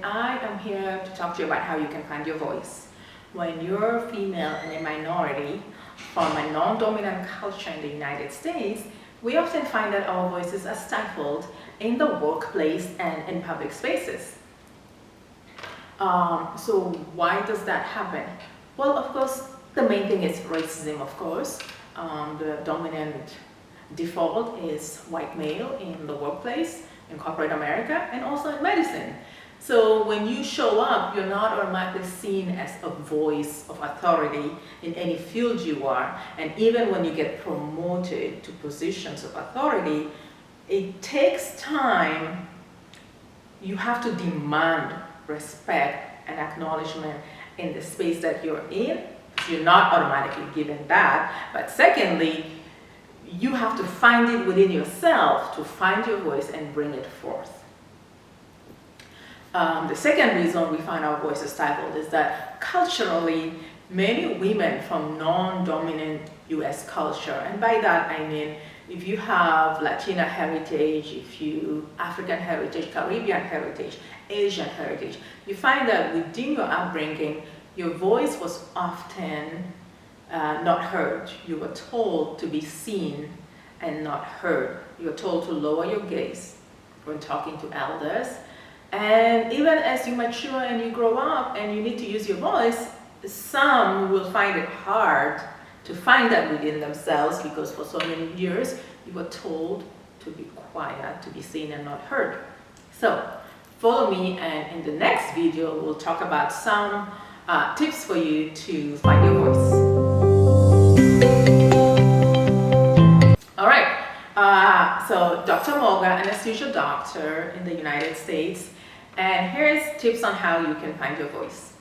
and I am here to talk to you about how you can find your voice. When you're female and a minority from a non-dominant culture in the United States, we often find that our voices are stifled in the workplace and in public spaces. So why does that happen? Well, of course, the main thing is racism, of course. The dominant default is white male in the workplace, in corporate America, and also in medicine. So when you show up, you're not automatically seen as a voice of authority in any field you are. And even when you get promoted to positions of authority, it takes time. You have to demand respect and acknowledgement in the space that you're in. You're not automatically given that. But secondly, you have to find it within yourself to find your voice and bring it forth. The second reason we find our voices stifled is that culturally, many women from non-dominant US culture, and by that I mean if you have Latina heritage, if you African heritage, Caribbean heritage, Asian heritage, you find that within your upbringing, your voice was often not heard. You were told to be seen and not heard. You were told to lower your gaze when talking to elders. And even as you mature and you grow up and you need to use your voice, some will find it hard to find that within themselves because for so many years you were told to be quiet, to be seen and not heard. So follow me, and in the next video we'll talk about some tips for you to find your voice. All right, so Dr. Mogga, an anesthesia doctor in the United States, and here's tips on how you can find your voice.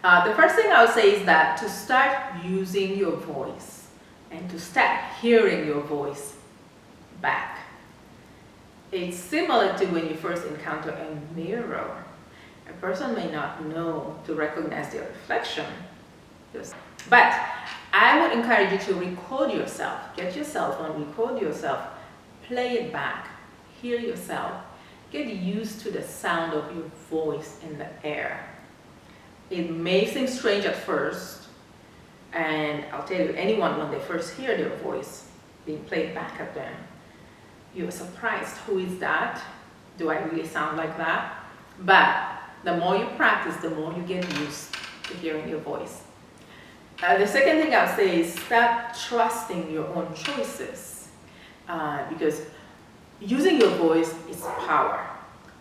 The first thing I would say is that to start using your voice and to start hearing your voice back. It's similar to when you first encounter a mirror. A person may not know to recognize their reflection. But I would encourage you to record yourself. Get your cell phone, record yourself, play it back, hear yourself. Get used to the sound of your voice in the air. It may seem strange at first, and I'll tell you, anyone when they first hear their voice being played back at them, you're surprised, who is that? Do I really sound like that? But the more you practice, the more you get used to hearing your voice. The second thing I'll say is start trusting your own choices, because using your voice is power.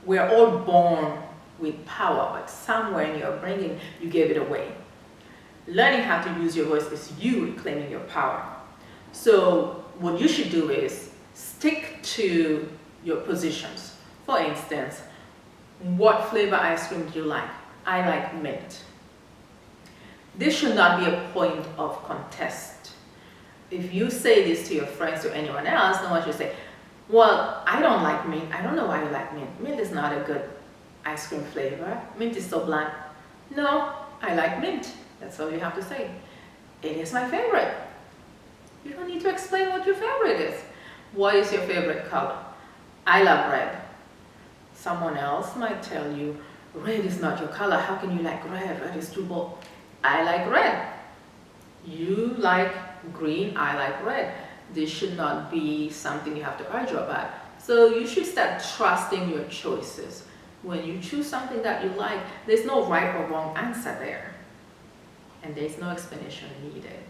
We're all born with power, but somewhere in your upbringing, you gave it away. Learning how to use your voice is you reclaiming your power. So what you should do is stick to your positions. For instance, what flavor ice cream do you like? I like mint. This should not be a point of contest. If you say this to your friends or anyone else, no one should say, well, I don't like mint. I don't know why you like mint. Mint is not a good ice cream flavor. Mint is so bland. No, I like mint. That's all you have to say. It is my favorite. You don't need to explain what your favorite is. What is your favorite color? I love red. Someone else might tell you, red is not your color. How can you like red? Red is too bold. I like red. You like green. I like red. This should not be something you have to argue about. So you should start trusting your choices. When you choose something that you like, there's no right or wrong answer there. And there's no explanation needed.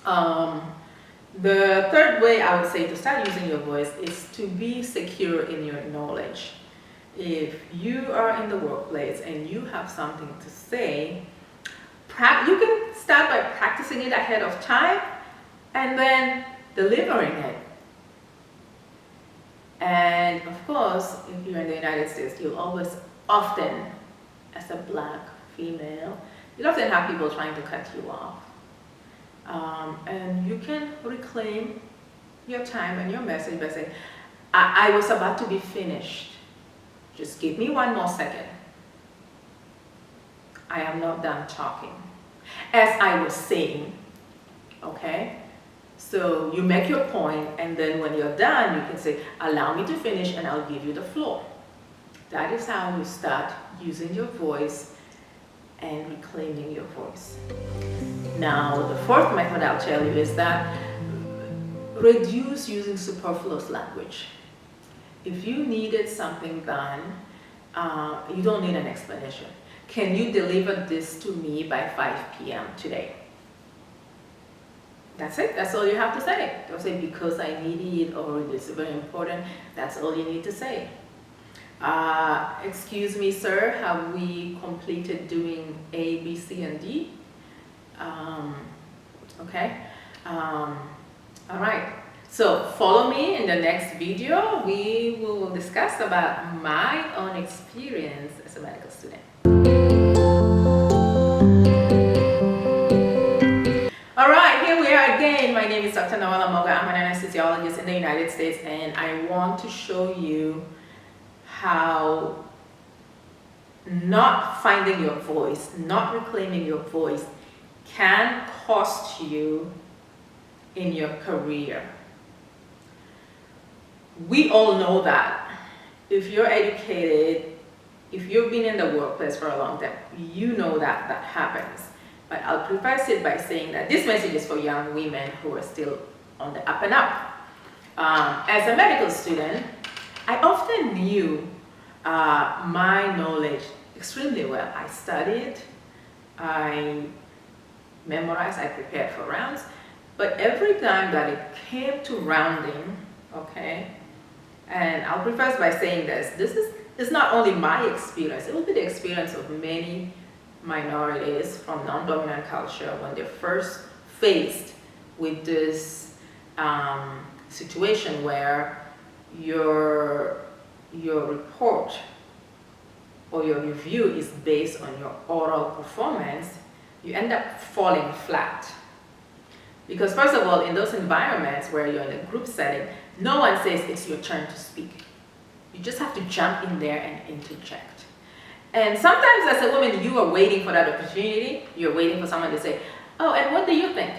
The third way I would say to start using your voice is to be secure in your knowledge. If you are in the workplace and you have something to say, you can start by practicing it ahead of time and then delivering it. And of course, if you're in the United States, you'll often, as a black female, you'll often have people trying to cut you off. And you can reclaim your time and your message by saying, I was about to be finished. Just give me 1 more second. I am not done talking. As I was saying, okay? So you make your point, and then when you're done, you can say, allow me to finish and I'll give you the floor. That is how you start using your voice and reclaiming your voice. Now, the fourth method I'll tell you is that reduce using superfluous language. If you needed something done, you don't need an explanation. Can you deliver this to me by 5 p.m. today? That's it. That's all you have to say. Don't say because I need it or it's very important. That's all you need to say. Excuse me, sir, have we completed doing A, B, C, and D? Okay. All right. So follow me in the next video. We will discuss about my own experience as a medical student. All right, here we are again. My name is Dr. Noela Mogga. I'm an anesthesiologist in the United States, and I want to show you how not finding your voice, not reclaiming your voice can cost you in your career. We all know that if you're educated, if you've been in the workplace for a long time, you know that that happens. But I'll preface it by saying that this message is for young women who are still on the up and up. As a medical student, I often knew my knowledge extremely well. I studied, I memorized, I prepared for rounds, but every time that it came to rounding, okay, and I'll preface by saying this is not only my experience, it will be the experience of many minorities from non-dominant culture when they're first faced with this situation where your report or your review is based on your oral performance, you end up falling flat. Because first of all, in those environments where you're in a group setting, no one says it's your turn to speak. You just have to jump in there and interject. And sometimes as a woman, you are waiting for that opportunity. You're waiting for someone to say, oh, and what do you think?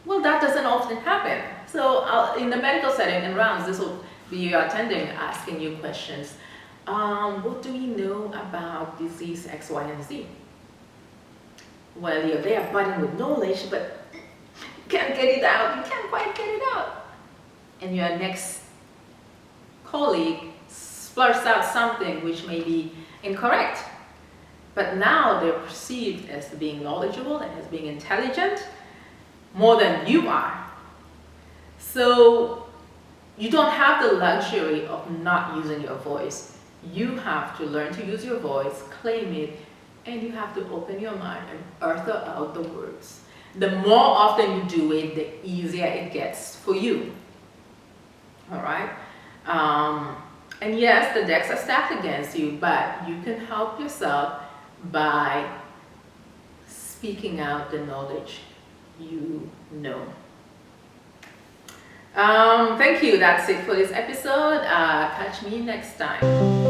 Well, that doesn't often happen. So in the medical setting in rounds, this will be your attending asking you questions. What do we know about disease X, Y, and Z? Well, you're there budding with knowledge, but you can't get it out. You can't quite get it out. And your next colleague splurts out something which may be incorrect. But now they're perceived as being knowledgeable and as being intelligent more than you are. So you don't have the luxury of not using your voice. You have to learn to use your voice, claim it, and you have to open your mind and utter out the words. The more often you do it, the easier it gets for you. All right? And yes, the decks are stacked against you, but you can help yourself by speaking out the knowledge you know. Thank you. That's it for this episode. Catch me next time.